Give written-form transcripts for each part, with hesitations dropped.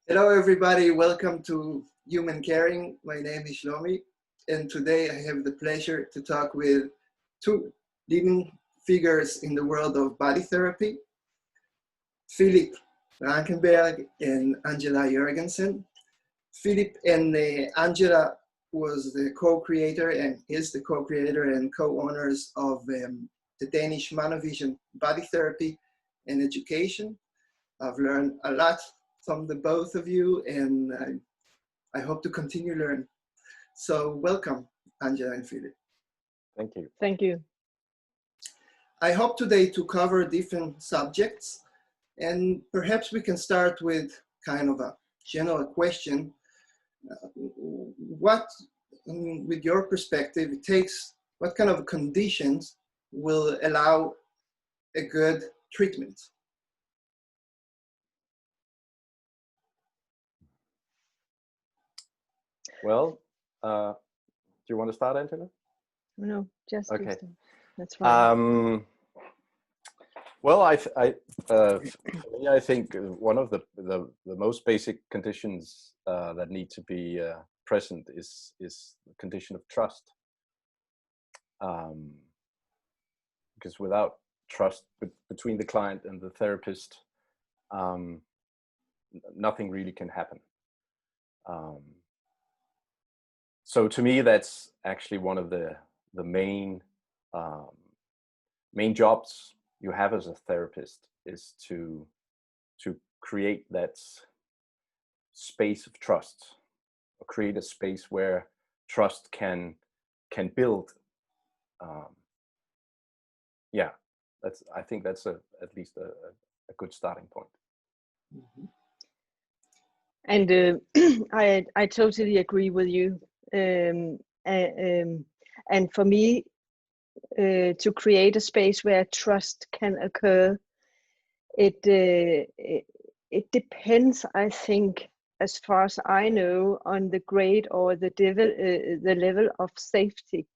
Hello, everybody. Welcome to Human Caring. My name is Shlomy, and today I have the pleasure to talk with two leading figures in the world of body therapy, Filip Rankenberg and Angela Jørgensen. Filip and Angela was the co-creator and is the co-creator and co-owners of the Danish ManuVision body therapy and education. I've learned a lot from the both of you, and I hope to continue learn. So welcome, Angela and Filip. Thank you. Thank you. I hope today to cover different subjects, and perhaps we can start with kind of a general question. What, with your perspective, it takes, what kind of conditions will allow a good treatment? Well, do you want to start, Angela? No, just okay. That's fine. Well, I think one of the most basic conditions that need to be present is the condition of trust. Because without trust between the client and the therapist, nothing really can happen. So to me, that's actually one of the main jobs you have as a therapist, is to create that space of trust, or create a space where trust can build. Yeah, I think that's at least a good starting point. Mm-hmm. And I totally agree with you. And for me, to create a space where trust can occur, it depends, I think, as far as I know, on the grade or the level of safety,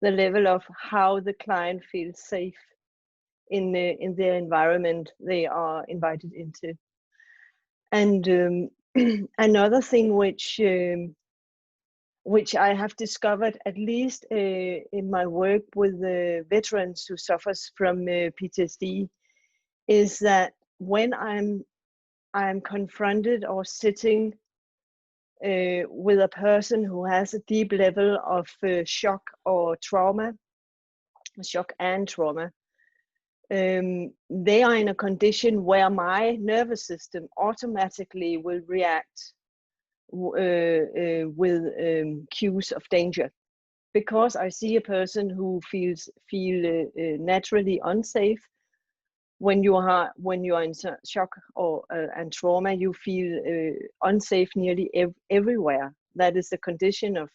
the level of how the client feels safe in the environment they are invited into. And another thing which I have discovered, at least in my work with veterans who suffers from PTSD, is that when I'm confronted or sitting with a person who has a deep level of shock or trauma, shock and trauma, they are in a condition where my nervous system automatically will react with cues of danger, because I see a person who feel naturally unsafe. When you are in shock or and trauma, you feel unsafe nearly everywhere. That is the condition of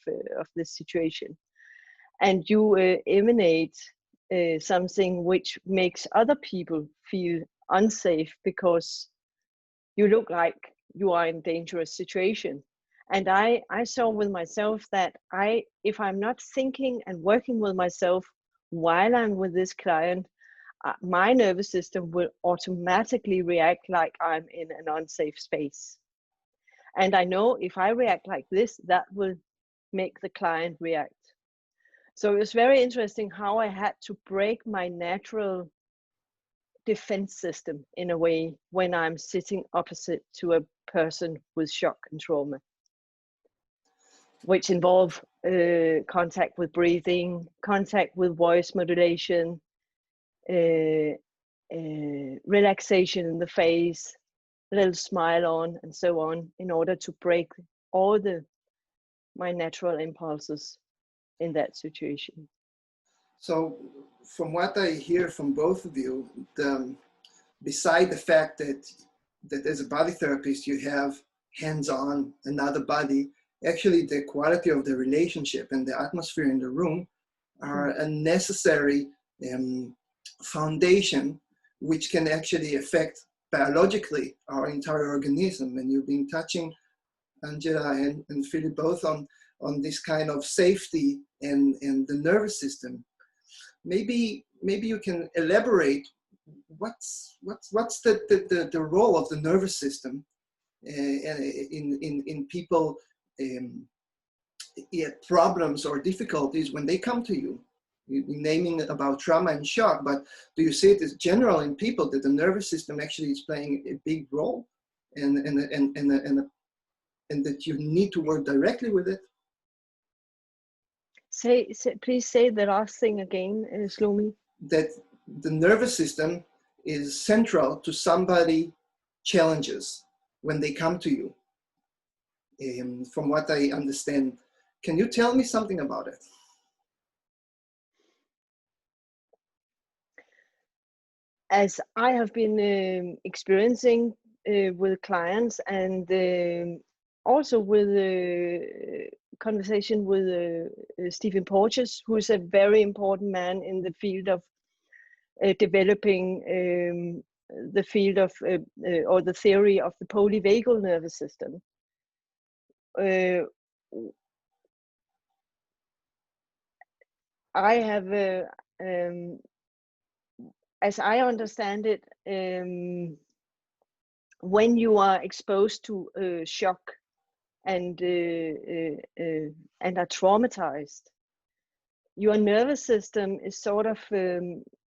this situation, and you emanate something which makes other people feel unsafe, because you look like you are in a dangerous situation. And I saw with myself that if I'm not thinking and working with myself while I'm with this client, my nervous system will automatically react like I'm in an unsafe space. And I know if I react like this, that will make the client react. So it was very interesting how I had to break my natural defense system in a way when I'm sitting opposite to a person with shock and trauma, which involve contact with breathing, contact with voice modulation, relaxation in the face, a little smile on, and so on, in order to break all my natural impulses in that situation. So from what I hear from both of you, beside the fact that as a body therapist you have hands-on another body, actually the quality of the relationship and the atmosphere in the room are a necessary foundation which can actually affect biologically our entire organism. And you've been touching, Angela and Filip, both on this kind of safety and the nervous system. Maybe you can elaborate what's the role of the nervous system in people problems or difficulties when they come to you? You're naming about trauma and shock, but do you see it as general in people that the nervous system actually is playing a big role, and that you need to work directly with it? Please say the last thing again, Shlomy. That the nervous system is central to somebody challenges when they come to you. From what I understand, can you tell me something about it? As I have been experiencing with clients, and also with conversation with Stephen Porges, who is a very important man in the field of developing the field of or the theory of the polyvagal nervous system. I have, as I understand it, when you are exposed to shock and are traumatized, your nervous system is sort of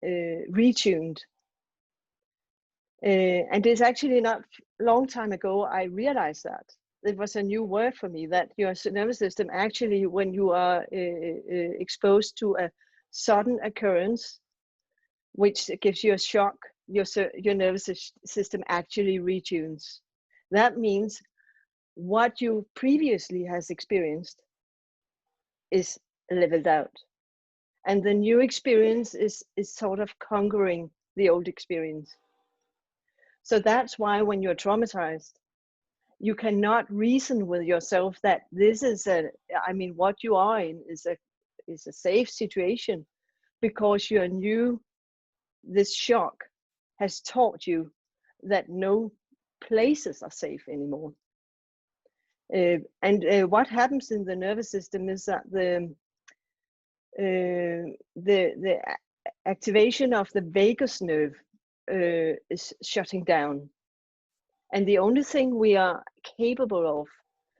retuned. And it's actually not long time ago I realized that. It was a new word for me, that your nervous system actually, when you are exposed to a sudden occurrence, which gives you a shock, your nervous system actually retunes. That means what you previously has experienced is leveled out, and the new experience is sort of conquering the old experience. So that's why when you're traumatized, you cannot reason with yourself that this is what you are in is a safe situation, because your new, this shock has taught you that no places are safe anymore. And what happens in the nervous system is that the activation of the vagus nerve is shutting down. And the only thing we are capable of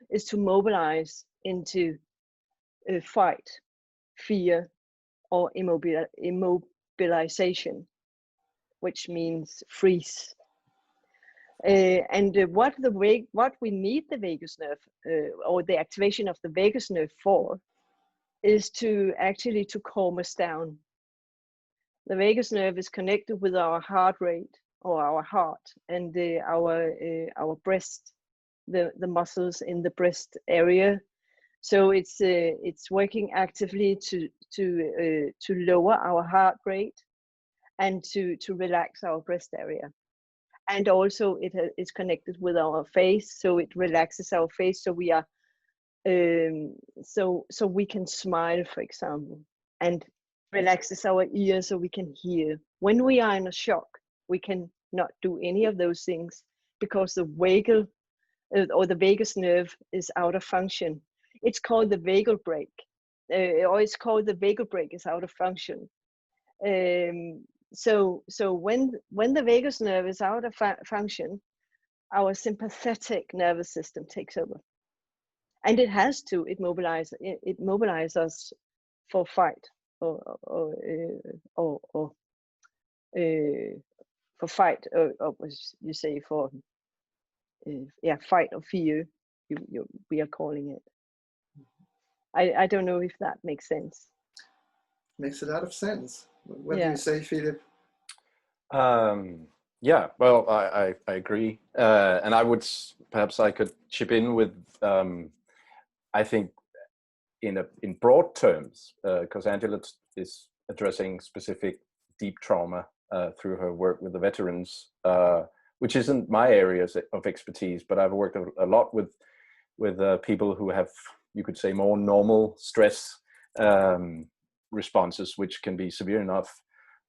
is to mobilize into fight, fear, or immobilization, which means freeze. And what we need the vagus nerve or the activation of the vagus nerve for is to actually to calm us down. The vagus nerve is connected with our heart rate, or our heart, and our breast, the muscles in the breast area. So it's working actively to lower our heart rate and to relax our breast area. And also it's connected with our face, so it relaxes our face, so we are so we can smile, for example, and relaxes our ears so we can hear. When we are in a shock, we can not do any of those things, because the vagal or the vagus nerve is out of function. It's called the vagal brake, or it's called the vagal brake is out of function. So when the vagus nerve is out of function, our sympathetic nervous system takes over, and it has to. It mobilizes us for fight or for fight, or you say for fight or fear. We are calling it. I don't know if that makes sense. Makes a lot of sense. What do you say, Filip? Yeah, well, I agree, and perhaps I could chip in with I think in broad terms, because Angela is addressing specific deep trauma through her work with the veterans, which isn't my areas of expertise, but I've worked a lot with people who have, you could say, more normal stress responses, which can be severe enough.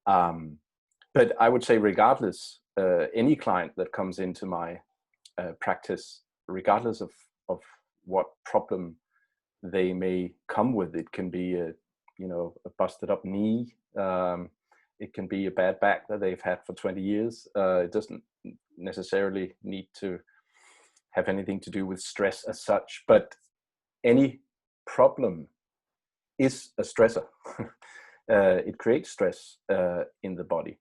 But I would say, regardless, any client that comes into my practice, regardless of what problem they may come with, it can be a busted up knee, it can be a bad back that they've had for 20 years. It doesn't necessarily need to have anything to do with stress as such, but any problem is a stressor. It creates stress in the body,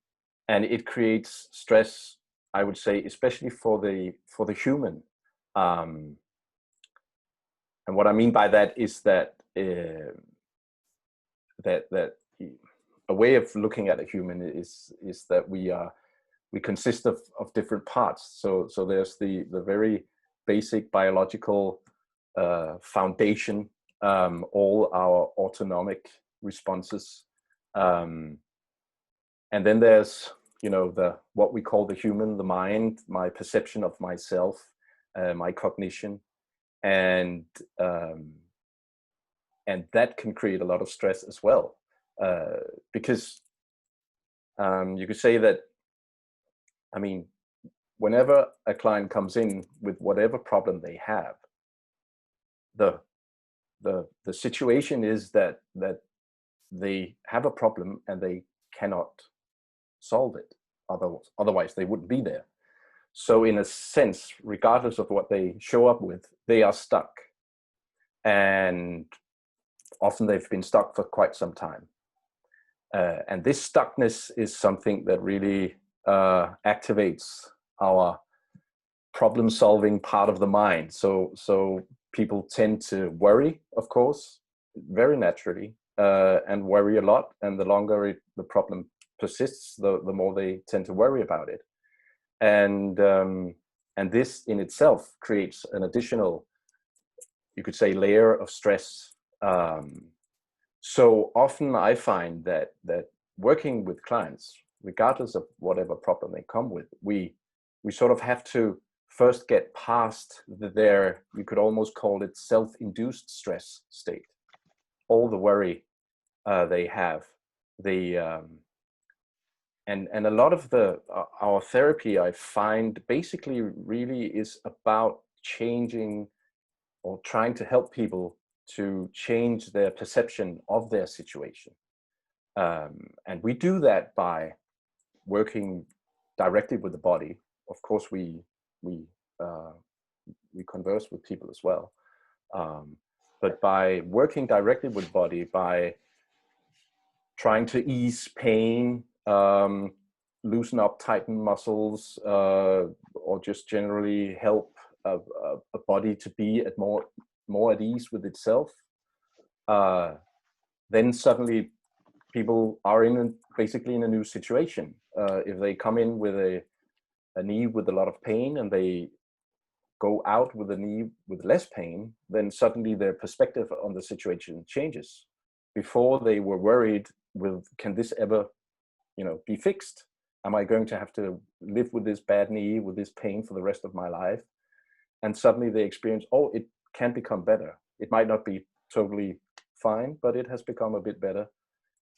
and it creates stress, I would say, especially for the human. And what I mean by that is that that a way of looking at a human is that we consist of different parts. So there's the very basic biological foundation, all our autonomic responses, and then there's, you know, what we call the human, the mind, my perception of myself, my cognition, and that can create a lot of stress as well, because you could say that, I mean, whenever a client comes in with whatever problem they have, the situation is that they have a problem and they cannot solve it. Otherwise they wouldn't be there. So in a sense, regardless of what they show up with, they are stuck. And often they've been stuck for quite some time. And this stuckness is something that really activates our problem-solving part of the mind. So people tend to worry, of course, very naturally, and worry a lot. And the longer the problem persists, the more they tend to worry about it. And this in itself creates an additional, you could say, layer of stress. So often I find that working with clients, regardless of whatever problem they come with, we sort of have to first get past their, you could almost call it self-induced stress state. All the worry they have, and a lot of our therapy, I find, basically really is about changing or trying to help people to change their perception of their situation. And we do that by working directly with the body. Of course, we converse with people as well. But by working directly with body, by trying to ease pain, loosen up, tighten muscles, or just generally help a body to be at more at ease with itself, then suddenly people are basically in a new situation. If they come in with a knee with a lot of pain and they go out with a knee with less pain, then suddenly their perspective on the situation changes. Before they were worried with, can this ever, be fixed? Am I going to have to live with this bad knee, with this pain for the rest of my life? And suddenly they experience, oh, it can become better. It might not be totally fine, but it has become a bit better.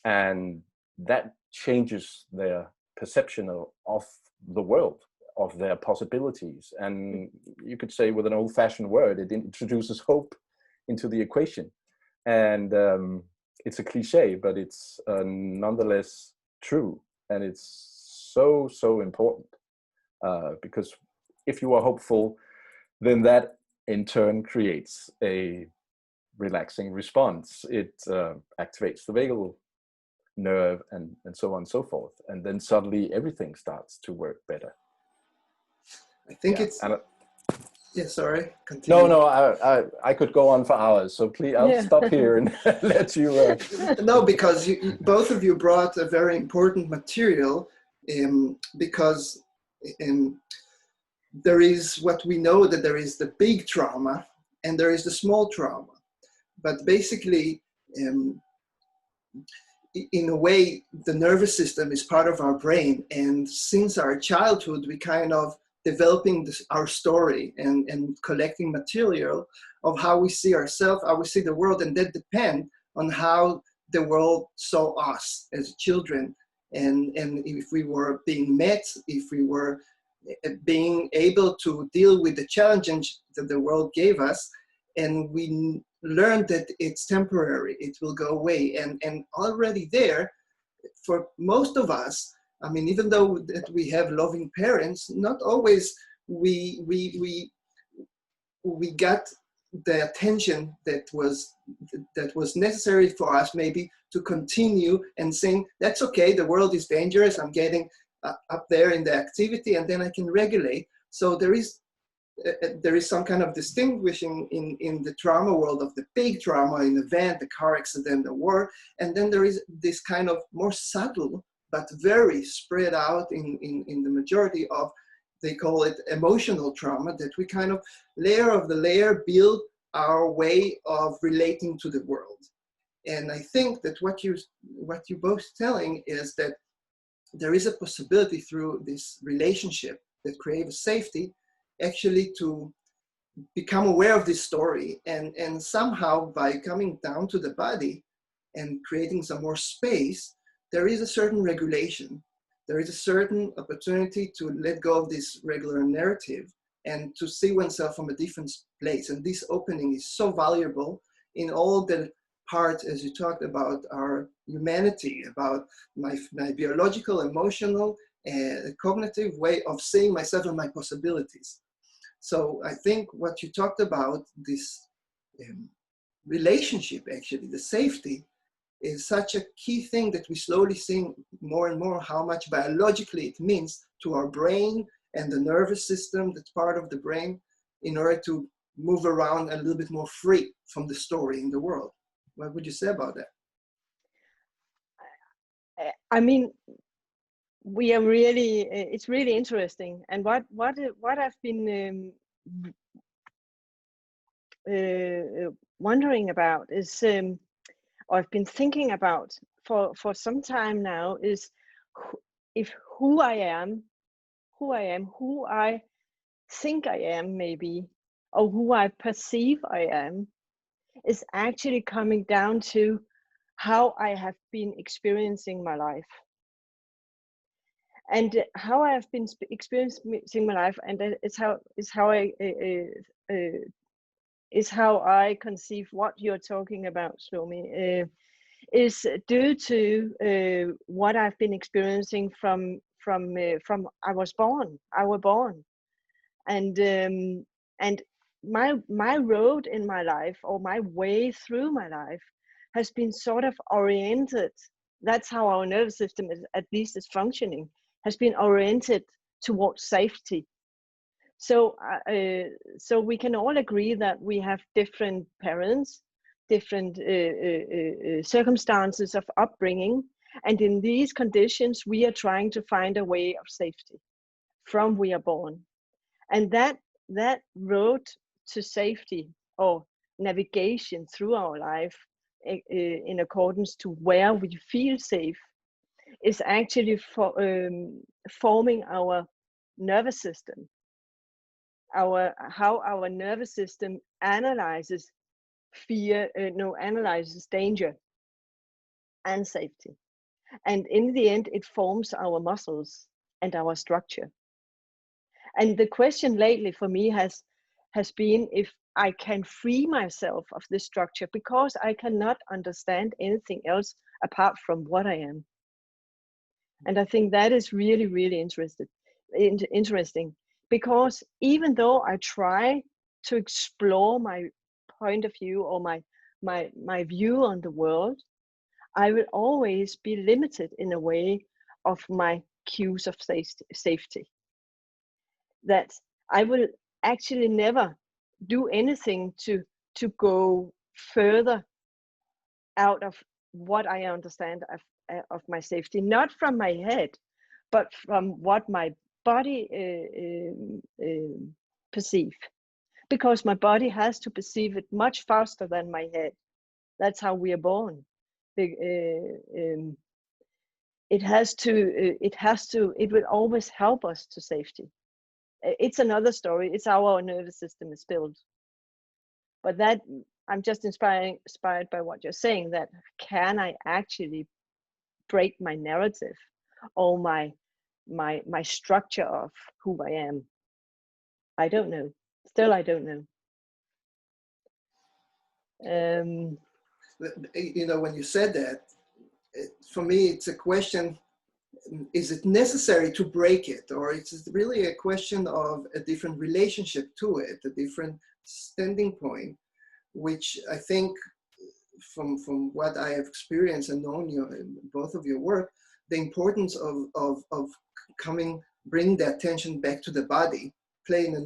And that changes their perception of the world, of their possibilities. And you could say, with an old-fashioned word, it introduces hope into the equation. And it's a cliche, but it's nonetheless true. And it's so important, because if you are hopeful, then that in turn creates a relaxing response. It activates the vagal nerve and so on and so forth. And then suddenly everything starts to work better. I think it's... Yeah, sorry. Continue. No, I could go on for hours. So please, I'll stop here and let you... No, because both of you brought a very important material, because there is what we know, that there is the big trauma and there is the small trauma. But basically, in a way, the nervous system is part of our brain. And since our childhood, we kind of developing our story and collecting material of how we see ourselves, how we see the world, and that depend on how the world saw us as children. And if we were being met, if we were being able to deal with the challenges that the world gave us, and we learned that it's temporary, it will go away. And already there, for most of us, I mean, even though that we have loving parents, not always we we got the attention that was necessary for us maybe to continue and saying, that's okay, the world is dangerous, I'm getting up there in the activity, and then I can regulate. So there is some kind of distinguishing in the trauma world of the big trauma, an event, the car accident, the war, and then there is this kind of more subtle but very spread out in the majority of, they call it emotional trauma, that we kind of layer of the layer build our way of relating to the world. And I think that what you both telling is that there is a possibility through this relationship that creates safety, actually to become aware of this story, and somehow by coming down to the body and creating some more space, there is a certain regulation. There is a certain opportunity to let go of this regular narrative and to see oneself from a different place. And this opening is so valuable in all the parts, as you talked about our humanity, about my biological, emotional, and cognitive way of seeing myself and my possibilities. So I think what you talked about, this relationship, actually, the safety, is such a key thing that we slowly see more and more how much biologically it means to our brain and the nervous system that's part of the brain in order to move around a little bit more free from the story in the world. What would you say about that? I mean, we are really, it's really interesting. And what I've been wondering about is, or I've been thinking about for some time now, is if who I am, who I think I am maybe, or who I perceive I am, is actually coming down to how I have been experiencing my life. And how I have been experiencing my life, and is how I conceive what you're talking about, Shlomy, is due to what I've been experiencing from I was born, and my road in my life, or my way through my life, has been sort of oriented. That's how our nervous system is, at least is functioning, has been oriented towards safety. So we can all agree that we have different parents, different circumstances of upbringing, and in these conditions we are trying to find a way of safety from we are born. And that road to safety, or navigation through our life in accordance to where we feel safe, is actually forming our nervous system, how our nervous system analyzes fear, analyzes danger and safety. And in the end, it forms our muscles and our structure. And the question lately for me has been if I can free myself of this structure, because I cannot understand anything else apart from what I am. And I think that is really, really interesting, because even though I try to explore my point of view, or my view on the world, I will always be limited in a way of my cues of safety. That I will actually never do anything to go further out of what I understand of my safety, not from my head, but from what my body perceive, because my body has to perceive it much faster than my head. That's how we are born. It will always help us to safety. It's another story. It's how our nervous system is built. But that, I'm just inspired by what you're saying, that can I actually break my narrative, or my structure of who I am? I don't know. Still, I don't know. When you said that, for me, it's a question: is it necessary to break it, or it's really a question of a different relationship to it, a different standing point, which I think from what I have experienced and known you in both of your work, the importance of bringing the attention back to the body, playing a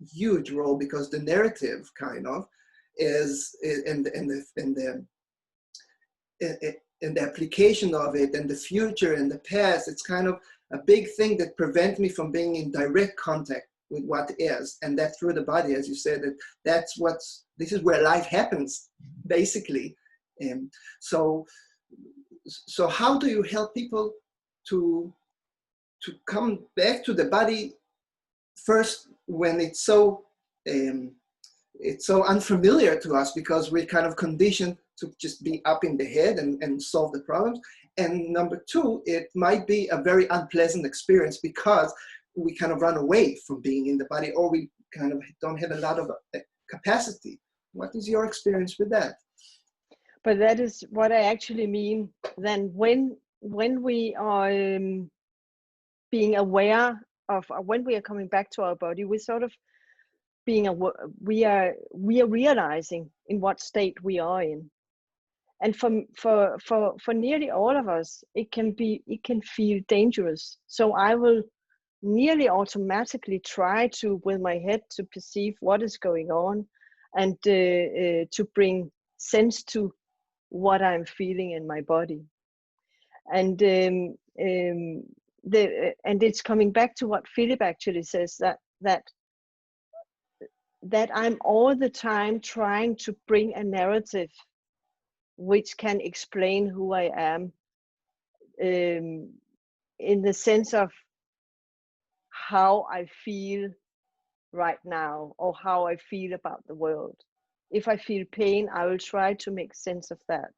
huge role, because the narrative kind of is in the application of it, and the future and the past. It's kind of a big thing that prevents me from being in direct contact with what is, and that through the body, as you said, this is where life happens, basically. So how do you help people to come back to the body first when it's so unfamiliar to us, because we're kind of conditioned to just be up in the head and solve the problems. And number two, it might be a very unpleasant experience because we kind of run away from being in the body, or we kind of don't have a lot of capacity. What is your experience with that? But that is what I actually mean. Then when we are being aware of, when we are coming back to our body, we sort of we are realizing in what state we are in. And for nearly all of us, it can feel dangerous. So I will nearly automatically try to, with my head, to perceive what is going on, and to bring sense to what I'm feeling in my body. And it's coming back to what Filip actually says, that I'm all the time trying to bring a narrative which can explain who I am, in the sense of how I feel right now, or how I feel about the world. If I feel pain, I will try to make sense of that.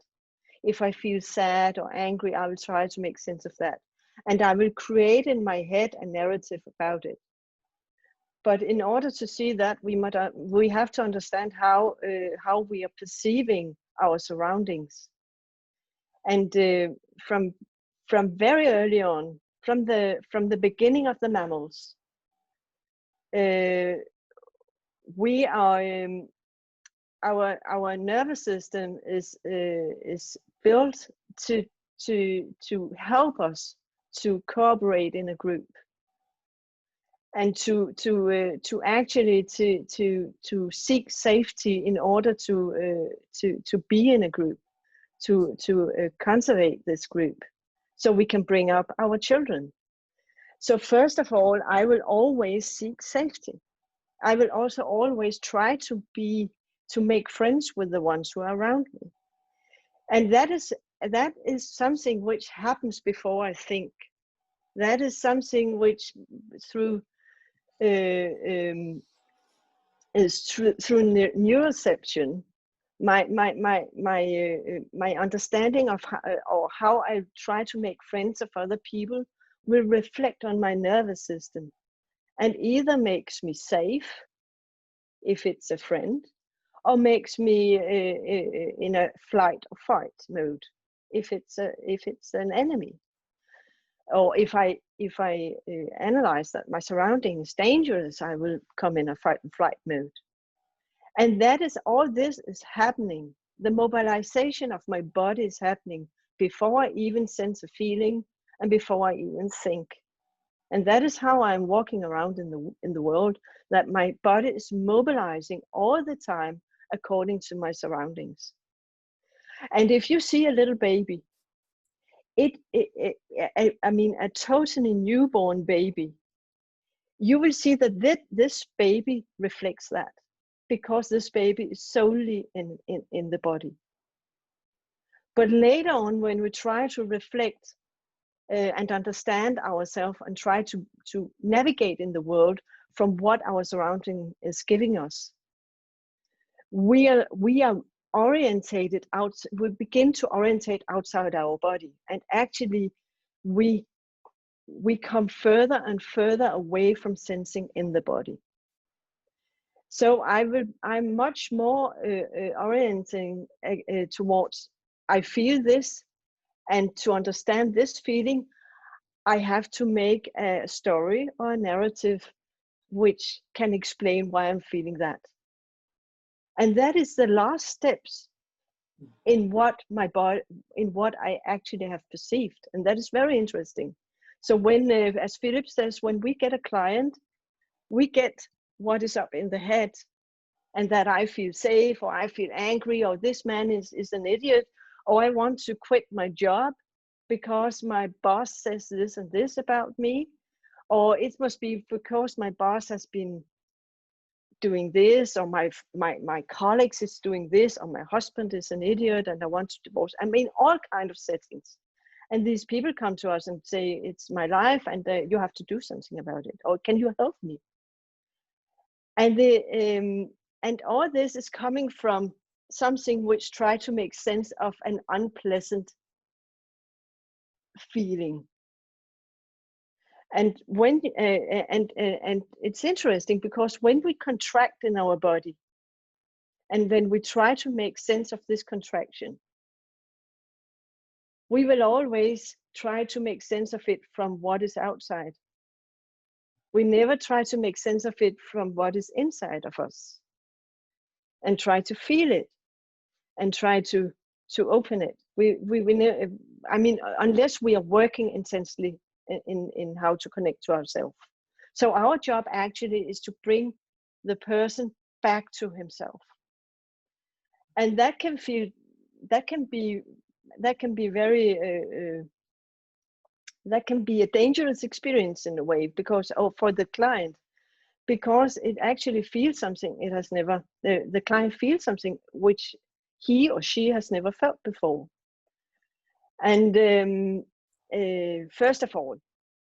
If I feel sad or angry, I will try to make sense of that. And I will create in my head a narrative about it. But in order to see that, we have to understand how we are perceiving our surroundings. And from very early on, from the beginning of the mammals, we are our nervous system is built to help us to cooperate in a group, and to actually to seek safety in order to be in a group, to conserve this group, so we can bring up our children. So first of all, I will always seek safety. I will also always try to make friends with the ones who are around me. And that is something which happens before I think. That is something which through neuroception, my understanding of how I try to make friends of other people will reflect on my nervous system, and either makes me safe if it's a friend, or makes me in a flight or fight mode if it's an enemy. Or if I analyze that my surrounding is dangerous, I will come in a fight and flight mode. And that is, all this is happening. The mobilization of my body is happening before I even sense a feeling, and before I even think. And that is how I'm walking around in the world, that my body is mobilizing all the time according to my surroundings. And if you see a little baby, I mean, a totally newborn baby, you will see that this baby reflects that, because this baby is solely in the body. But later on, when we try to reflect and understand ourselves, and try to navigate in the world from what our surrounding is giving us, we are orientated out. We begin to orientate outside our body, and actually we come further and further away from sensing in the body. So I'm much more orienting towards, I feel this, and to understand this feeling, I have to make a story or a narrative which can explain why I'm feeling that. And that is the last steps in what my body, in what I actually have perceived. And that is very interesting. So when, as Filip says, when we get a client, we get what is up in the head, and that I feel safe, or I feel angry, or this man is an idiot, or I want to quit my job because my boss says this and this about me, or it must be because my boss has been doing this, or my colleagues is doing this, or my husband is an idiot and I want to divorce. I mean, all kind of settings. And these people come to us and say, it's my life and you have to do something about it, or can you help me? And all this is coming from something which try to make sense of an unpleasant feeling. And when and it's interesting, because when we contract in our body, and then we try to make sense of this contraction, we will always try to make sense of it from what is outside. We never try to make sense of it from what is inside of us, and try to feel it, and try to open it. I mean, unless we are working intensely in how to connect to ourselves. So our job actually is to bring the person back to himself. And that can be very that can be a dangerous experience in a way, because for the client, because it actually feels something it has never, the client feels something which he or she has never felt before. And first of all,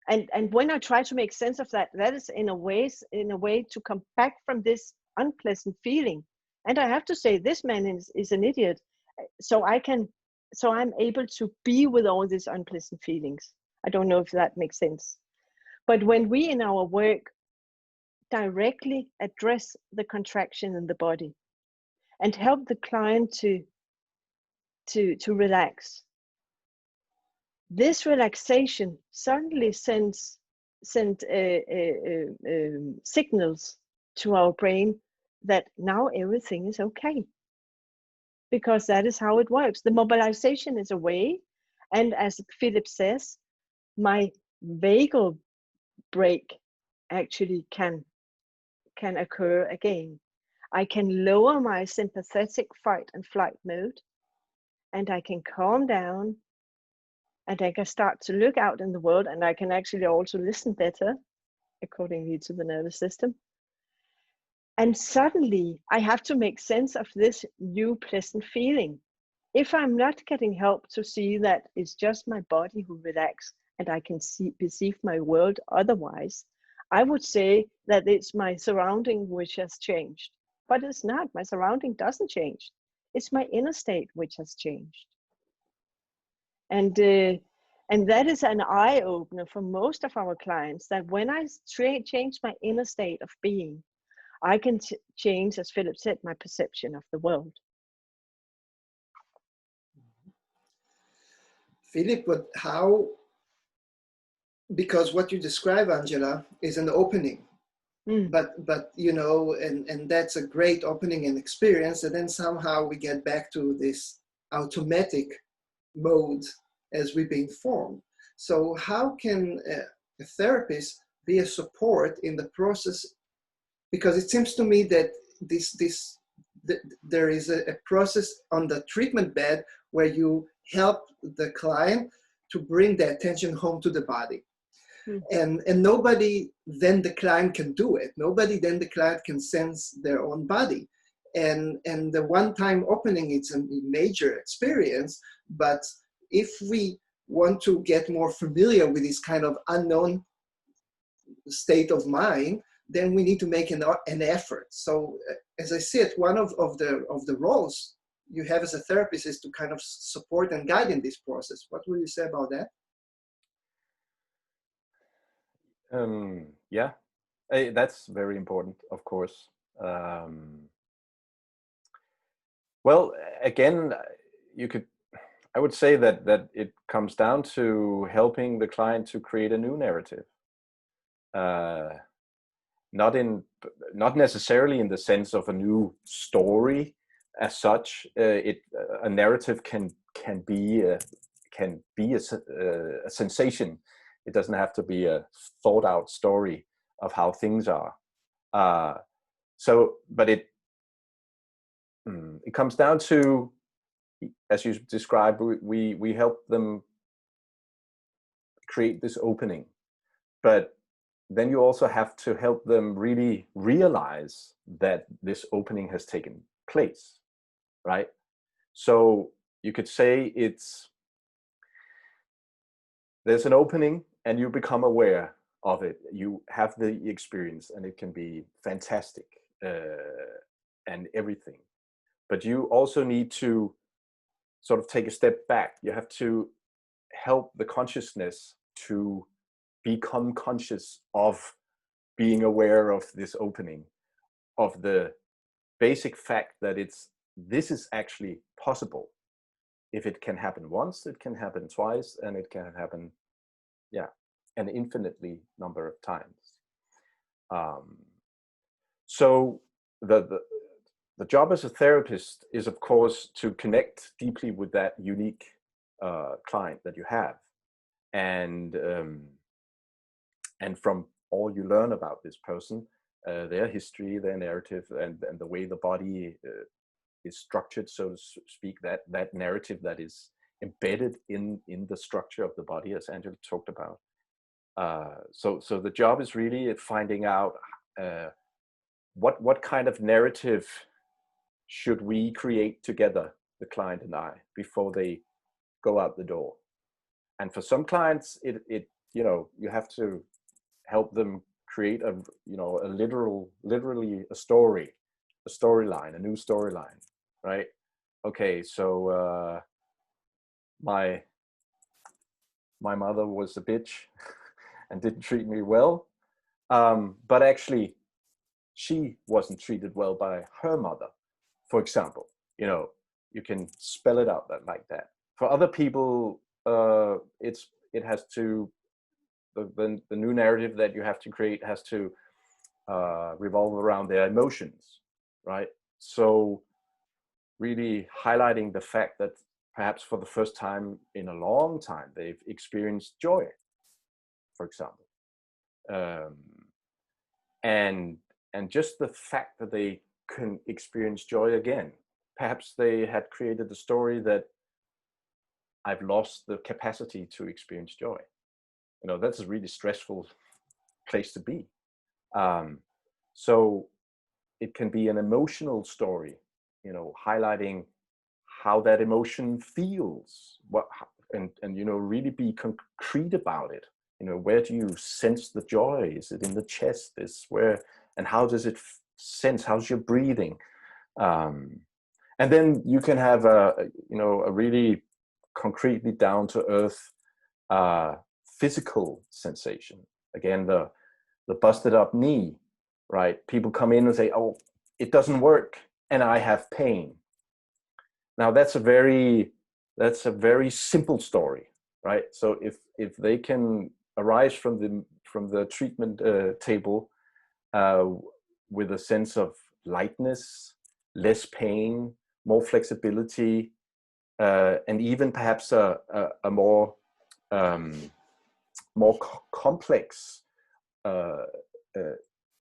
and when I try to make sense of that, that is in a way to come back from this unpleasant feeling. And I have to say, this man is an idiot. So I'm able to be with all these unpleasant feelings. I don't know if that makes sense. But when we in our work directly address the contraction in the body and help the client to relax, this relaxation suddenly sends signals to our brain that now everything is okay, because that is how it works. The mobilization is away, and as Filip says, my vagal break actually can occur again. I can lower my sympathetic fight and flight mode, and I can calm down, and I can start to look out in the world, and I can actually also listen better accordingly to the nervous system. And suddenly I have to make sense of this new pleasant feeling. If I'm not getting help to see that it's just my body who relaxes and I can perceive my world otherwise, I would say that it's my surrounding which has changed. But it's not. My surrounding doesn't change. It's my inner state which has changed. And that is an eye-opener for most of our clients, that when I change my inner state of being, I can change, as Filip said, my perception of the world. Filip, but how, because what you describe, Angela, is an opening. But you know, and that's a great opening and experience, and then somehow we get back to this automatic mode as we've been formed. So how can a therapist be a support in the process? Because it seems to me that there is a process on the treatment bed where you help the client to bring the attention home to the body. And nobody then the client can do it. Nobody then the client can sense their own body. And the one-time opening, it's a major experience. But if we want to get more familiar with this kind of unknown state of mind, then we need to make an effort. So as I said, one of the roles you have as a therapist is to kind of support and guide in this process. What will you say about that? Yeah, that's very important, of course. Well, again, I would say that it comes down to helping the client to create a new narrative. not necessarily in the sense of a new story as such. A narrative can be a sensation. It doesn't have to be a thought out story of how things are. But it comes down to, as you described, we help them create this opening, but then you also have to help them really realize that this opening has taken place, right? So you could say there's an opening and you become aware of it. You have the experience and it can be fantastic and everything. But you also need to sort of take a step back. You have to help the consciousness to become conscious of being aware of this opening, of the basic fact that this is actually possible. If it can happen once, it can happen twice, and it can happen, an infinitely number of times. So the job as a therapist is, of course, to connect deeply with that unique client that you have, and from all you learn about this person, their history, their narrative, and the way the body is structured, so to speak, that narrative that is embedded in the structure of the body, as Angela talked about. So the job is really finding out what kind of narrative should we create together, the client and I, before they go out the door. And for some clients, you have to help them create literally a storyline, a new storyline, right? Okay, so my mother was a bitch and didn't treat me well, but actually she wasn't treated well by her mother, for example. You can spell it out like that. For other people, it has to, the new narrative that you have to create has to revolve around their emotions, right? So really highlighting the fact that perhaps for the first time in a long time, they've experienced joy, for example. And just the fact that they can experience joy again. Perhaps they had created the story that I've lost the capacity to experience joy. That's a really stressful place to be. So it can be an emotional story, highlighting how that emotion feels, and really be concrete about it. Where do you sense the joy? Is it in the chest? And how does it sense? How's your breathing? And then you can have a really concretely down to earth physical sensation. Again, the busted up knee, right? People come in and say, "Oh, it doesn't work, and I have pain." Now that's a very simple story, right? So if they can arise from the treatment table with a sense of lightness, less pain, more flexibility, and even perhaps a more complex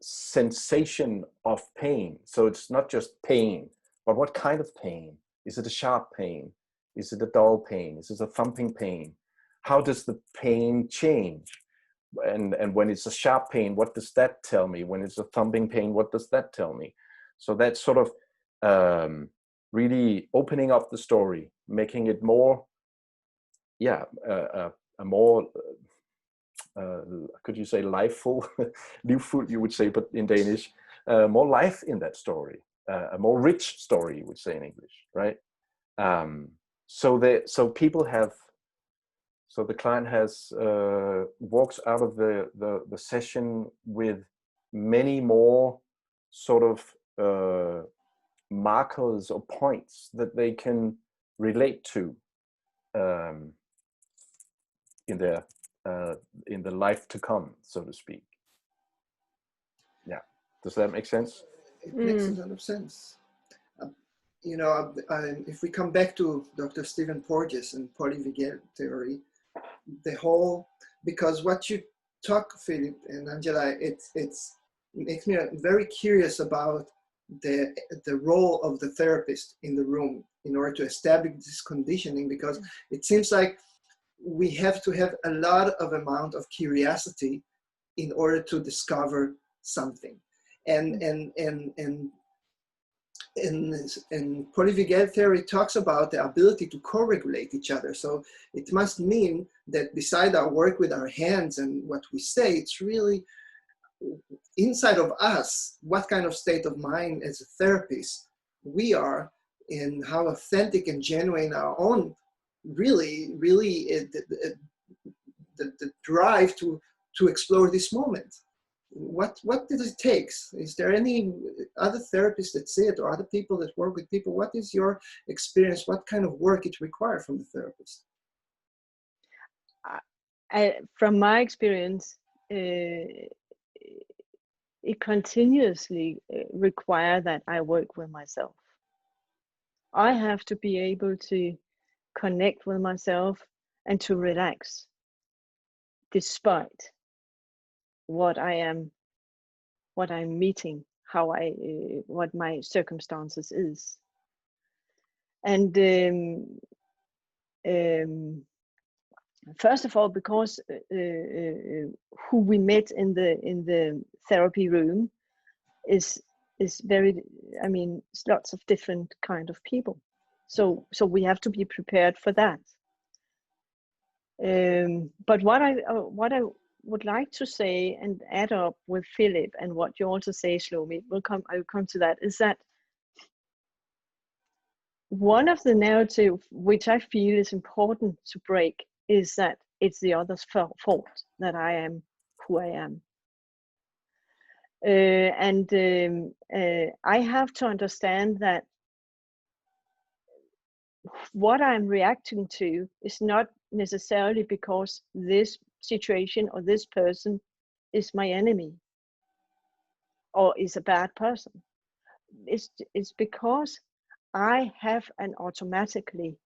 sensation of pain. So it's not just pain, but what kind of pain? Is it a sharp pain? Is it a dull pain? Is it a thumping pain? How does the pain change? And when it's a sharp pain, what does that tell me? When it's a thumping pain, what does that tell me? So that's sort of really opening up the story, making it more, a more, could you say lifeful? Livful, you would say, but in Danish, more life in that story, a more rich story, you would say in English, right? So the client has walks out of the session with many more sort of markers or points that they can relate to in the life to come, so to speak. Yeah. Does that make sense? It makes a lot of sense. You know, if we come back to Dr. Stephen Porges and Polyvagal theory, the whole, because what you talk, Filip and Angela, it makes me very curious about the role of the therapist in the room in order to establish this conditioning, because it seems like we have to have a lot of amount of curiosity in order to discover something. And Polyvagal theory talks about the ability to co-regulate each other. So it must mean that beside our work with our hands and what we say, it's really inside of us, what kind of state of mind as a therapist we are, and how authentic and genuine our own really the drive to explore this moment. What does it take? Is there any other therapists that see it, or other people that work with people? What is your experience? What kind of work it requires from the therapist? From my experience, it continuously requires that I work with myself. I have to be able to connect with myself and to relax despite what I'm meeting, what my circumstances is. And first of all, because who we met in the therapy room is very, I mean, it's lots of different kind of people. So we have to be prepared for that. But what I would like to say and add up with Filip and what you also say, Shlomy, I will come to that, is that one of the narrative which I feel is important to break is that it's the other's fault that I am who I am. I have to understand that what I'm reacting to is not necessarily because this situation or this person is my enemy or is a bad person. It's because I have an automatically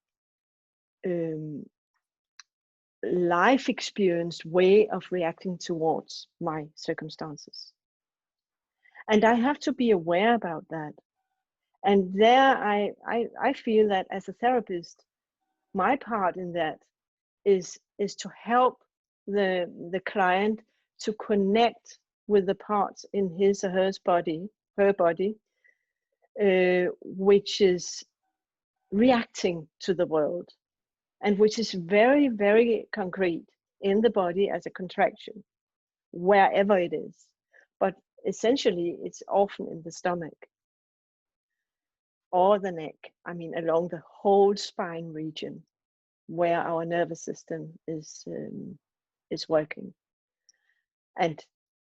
life experienced way of reacting towards my circumstances. And I have to be aware about that. And there I feel that as a therapist, my part in that is to help the client to connect with the parts in his or her body, which is reacting to the world, and which is very, very concrete in the body as a contraction, wherever it is. But essentially, it's often in the stomach or the neck, I mean, along the whole spine region, where our nervous system is working and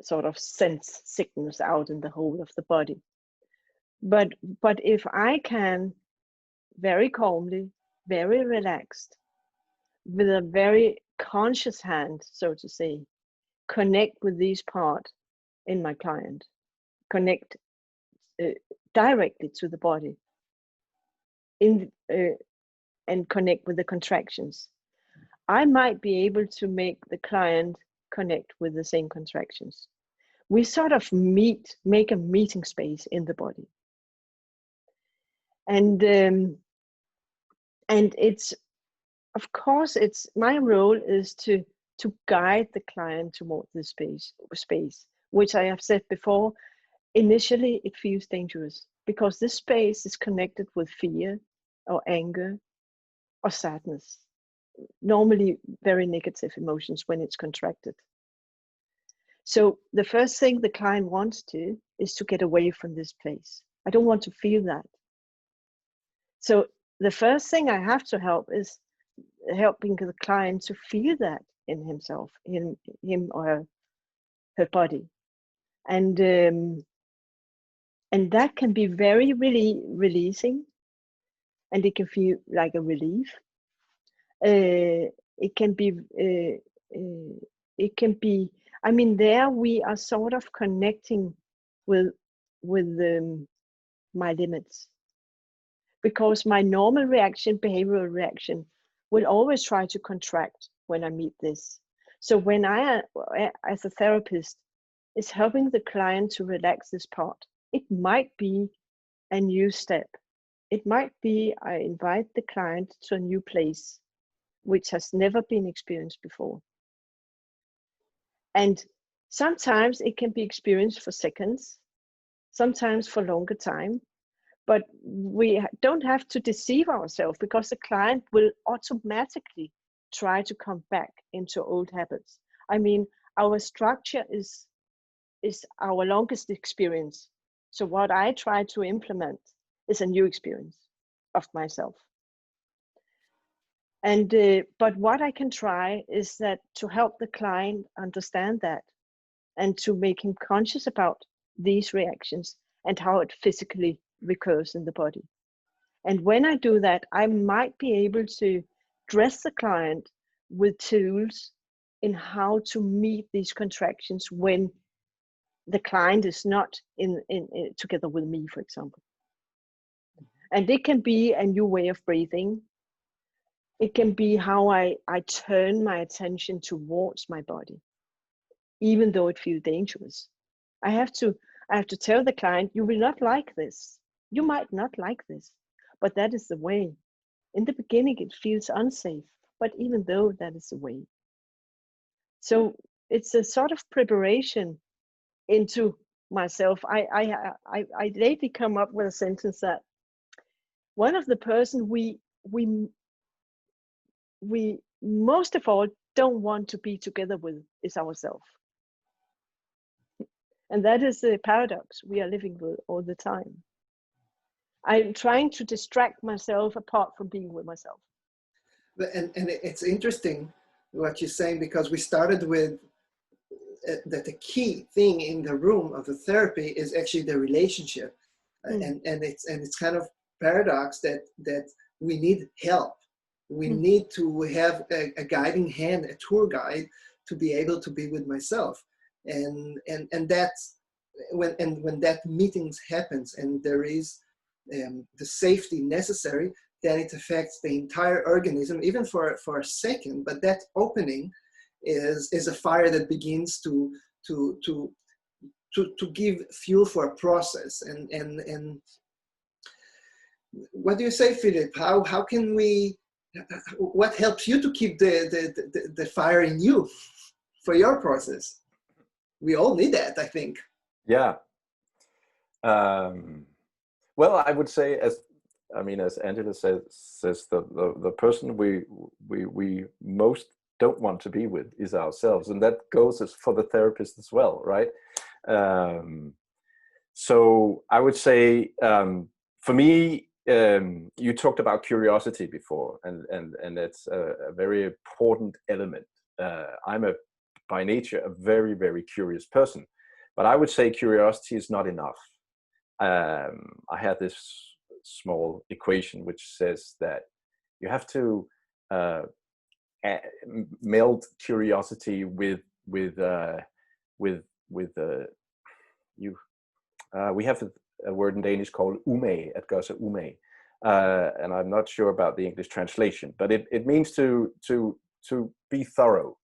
sort of sends signals out in the whole of the body. But if I can very calmly, very relaxed, with a very conscious hand, so to say, connect with these parts in my client, connect directly to the body, and connect with the contractions, I might be able to make the client connect with the same contractions. We sort of make a meeting space in the body. And it's, of course, it's my role is to guide the client toward this space, which I have said before, initially it feels dangerous because this space is connected with fear or anger or sadness, normally very negative emotions when it's contracted. So the first thing the client wants to is to get away from this place. I don't want to feel that. So the first thing I have to help is helping the client to feel that in himself, in him or her body. And that can be very, really releasing, and it can feel like a relief. It can be, I mean, there we are sort of connecting with my limits, because my normal reaction, behavioral reaction, will always try to contract when I meet this. So when I, as a therapist, is helping the client to relax this part, it might be a new step. It might be I invite the client to a new place, which has never been experienced before. And sometimes it can be experienced for seconds, sometimes for longer time, but we don't have to deceive ourselves, because the client will automatically try to come back into old habits. I mean, our structure is our longest experience. So what I try to implement is a new experience of myself. And but what I can try is that to help the client understand that, and to make him conscious about these reactions and how it physically recurs in the body. And when I do that, I might be able to dress the client with tools in how to meet these contractions when the client is not in together with me, for example. And it can be a new way of breathing. It can be how I turn my attention towards my body, even though it feels dangerous. I have to tell the client, you will not like this. You might not like this, but that is the way. In the beginning, it feels unsafe, but even though that is the way. So it's a sort of preparation into myself. I lately come up with a sentence that one of the person we most of all don't want to be together with is ourselves. And that is the paradox we are living with all the time. I'm trying to distract myself apart from being with myself. And it's interesting what you're saying, because we started with that the key thing in the room of the therapy is actually the relationship. And it's kind of paradox that we need help. We need to have a guiding hand, a tour guide, to be able to be with myself. And that's when that meetings happens and there is the safety necessary, then it affects the entire organism, even for a second. But that opening is a fire that begins to give fuel for a process. And what do you say, Filip? How can we? What helps you to keep the fire in you for your process? We all need that, I think. Yeah. Well, I would say, as Angela says, the person we most don't want to be with is ourselves, and that goes for the therapist as well, right? So I would say, for me, you talked about curiosity before, and that's a very important element. I'm by nature a very, very curious person, but I would say curiosity is not enough. I had this small equation which says that you have to meld curiosity with we have a word in Danish called ume, at gør sig ume, and I'm not sure about the English translation, but it means to be thorough,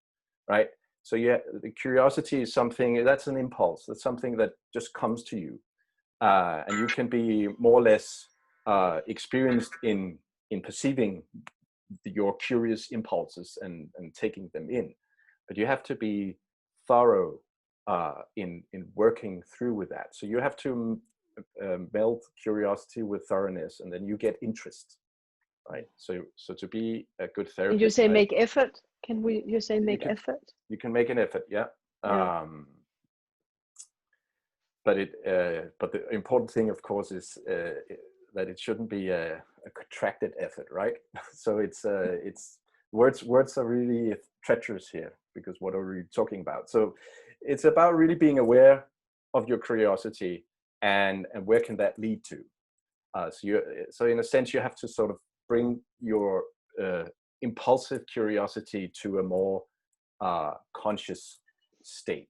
right? So yeah, the curiosity is something that's an impulse. That's something that just comes to you, and you can be more or less experienced in perceiving your curious impulses and taking them in, but you have to be thorough in working through with that. So you have to meld curiosity with thoroughness, and then you get interest, right? So to be a good therapist, and you say, right, make effort. You say make effort? You can make an effort, yeah. But the important thing, of course, is that it shouldn't be a contracted effort, right? So it's words are really treacherous here, because what are we talking about? So it's about really being aware of your curiosity and where can that lead to. So in a sense, you have to sort of bring your impulsive curiosity to a more conscious state.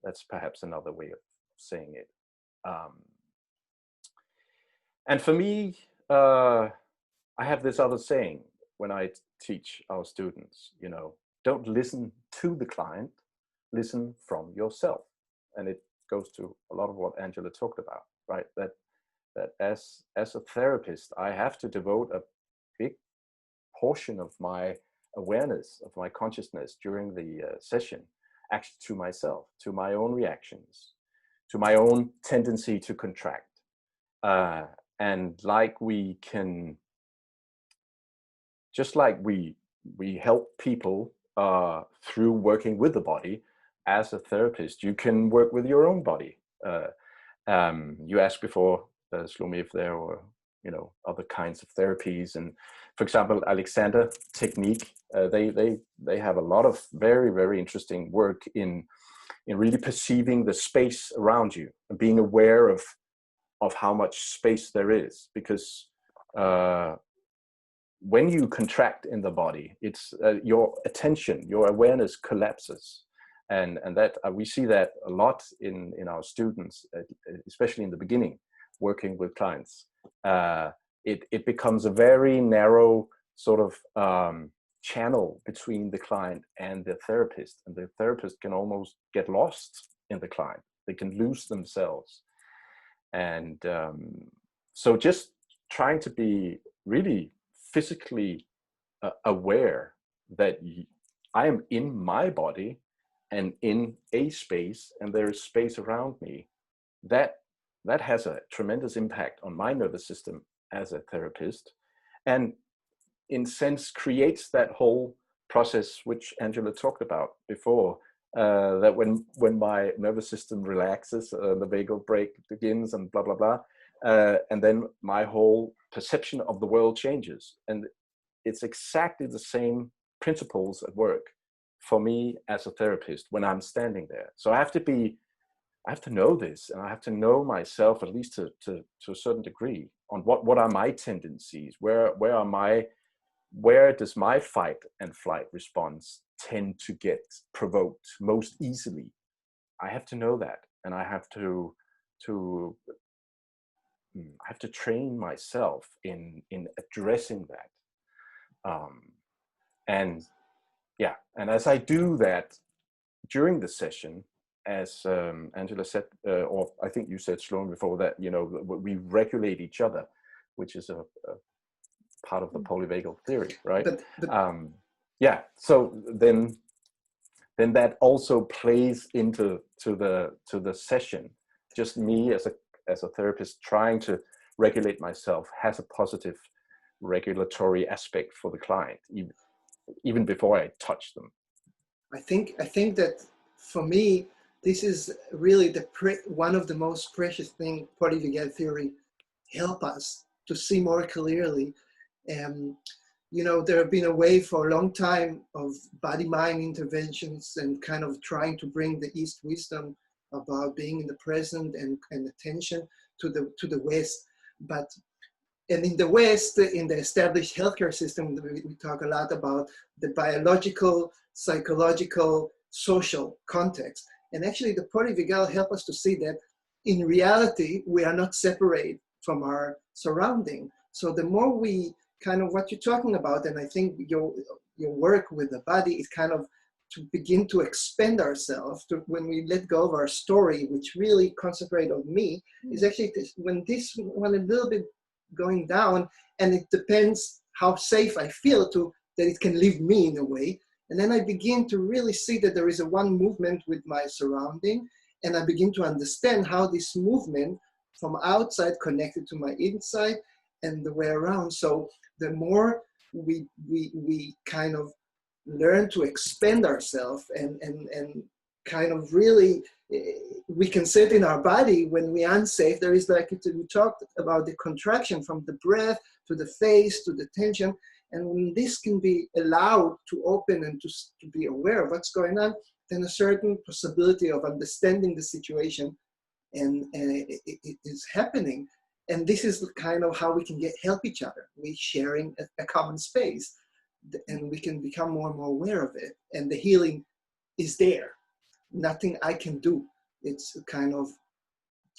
That's perhaps another way of saying it. And for me, I have this other saying when I teach our students, you know, don't listen to the client, listen from yourself. And it goes to a lot of what Angela talked about, right? That as a therapist, I have to devote a big portion of my awareness, of my consciousness during the session, actually to myself, to my own reactions, to my own tendency to contract. And like we can, just like we help people through working with the body, as a therapist, you can work with your own body. You asked before, Shlomy, if there were, you know, other kinds of therapies, and for example, Alexander technique, they have a lot of very, very interesting work in really perceiving the space around you and being aware of how much space there is, because when you contract in the body, it's your attention, your awareness collapses. And that we see that a lot in our students, especially in the beginning, working with clients. It becomes a very narrow sort of channel between the client and the therapist, and the therapist can almost get lost in the client. They can lose themselves. And so just trying to be really physically aware that I am in my body and in a space, and there is space around me, that has a tremendous impact on my nervous system as a therapist, and in sense creates that whole process which Angela talked about before, that when my nervous system relaxes, the vagal break begins, and blah blah blah, and then my whole perception of the world changes. And it's exactly the same principles at work for me as a therapist when I'm standing there. So I have to know this, and I have to know myself, at least to a certain degree, on what are my tendencies, where does my fight and flight response tend to get provoked most easily. I have to know that, and I have to train myself in addressing that. And as I do that during the session, as Angela said, or I think you said, Shlomy, before, that, you know, we regulate each other, which is a part of the polyvagal theory, right? So then that also plays into the session. Just me as a therapist trying to regulate myself has a positive regulatory aspect for the client, even before I touch them. I think that for me, this is really one of the most precious things Polyvagal theory help us to see more clearly. You know, there have been a way for a long time of body-mind interventions and kind of trying to bring the East wisdom about being in the present and attention to the West. And in the West, in the established healthcare system, we talk a lot about the biological, psychological, social context. And actually the Polyvagal help us to see that in reality, we are not separate from our surrounding. So the more we kind of what you're talking about, and I think your work with the body is kind of to begin to expand ourselves, to when we let go of our story, which really concentrate on me, is actually when a little bit going down, and it depends how safe I feel to that it can leave me in a way. And then I begin to really see that there is a one movement with my surrounding, and I begin to understand how this movement from outside connected to my inside and the way around. So the more we kind of learn to expand ourselves and kind of really, we can sit in our body when we're unsafe. There is, like we talked about, the contraction from the breath to the face to the tension. And when this can be allowed to open and to be aware of what's going on, then a certain possibility of understanding the situation and it is happening. And this is kind of how we can help each other. We're sharing a common space, and we can become more and more aware of it. And the healing is there. Nothing I can do. It's kind of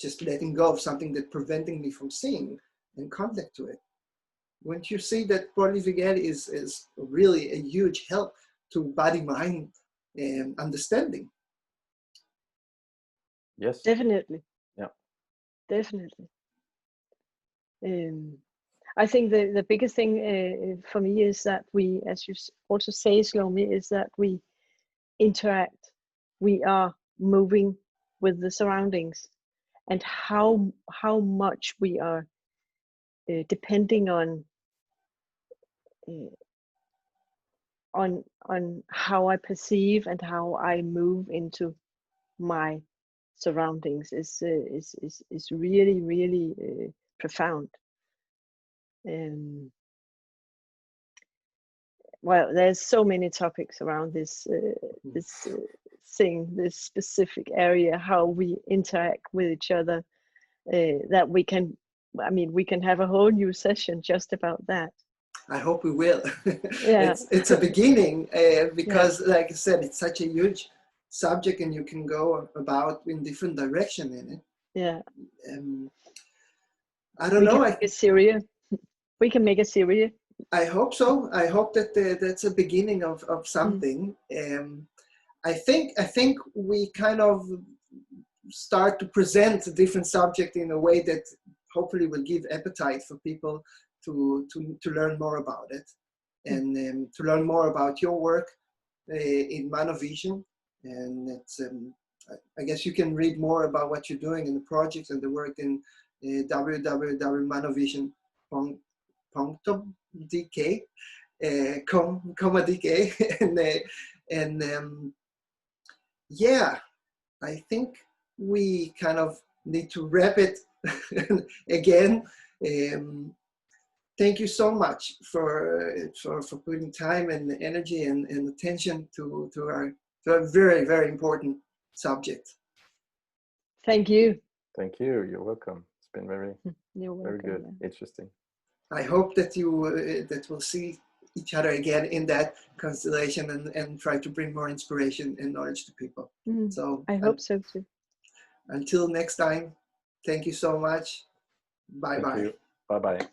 just letting go of something that's preventing me from seeing and contact to it. Wouldn't you see that Polyvagal is really a huge help to body-mind understanding? Yes. Definitely. Yeah. Definitely. I think the biggest thing for me is that we, as you also say, Shlomy, is that we interact. We are moving with the surroundings, and how much we are depending on how I perceive and how I move into my surroundings is really, really profound. Well, there's so many topics around this this specific area, how we interact with each other, that we can, I mean, we can have a whole new session just about that. I hope we will. Yeah. It's a beginning, because like I said, it's such a huge subject and you can go about in different direction in it. Yeah. I don't know. We can make a series. I hope so. I hope that that's a beginning of something. I think we kind of start to present a different subject in a way that hopefully will give appetite for people to learn more about it, and to learn more about your work in ManuVision. And it's I guess you can read more about what you're doing in the projects and the work in www.manuvision.dk, .dk, and yeah, I think we kind of need to wrap it again. Thank you so much for putting time and energy and attention to a very, very important subject. Thank you. Thank you. You're welcome. It's been very good. Yeah. Interesting. I hope that that we'll see each other again in that constellation and try to bring more inspiration and knowledge to people. So I hope so too. Until next time, thank you so much. Bye-bye. Bye-bye.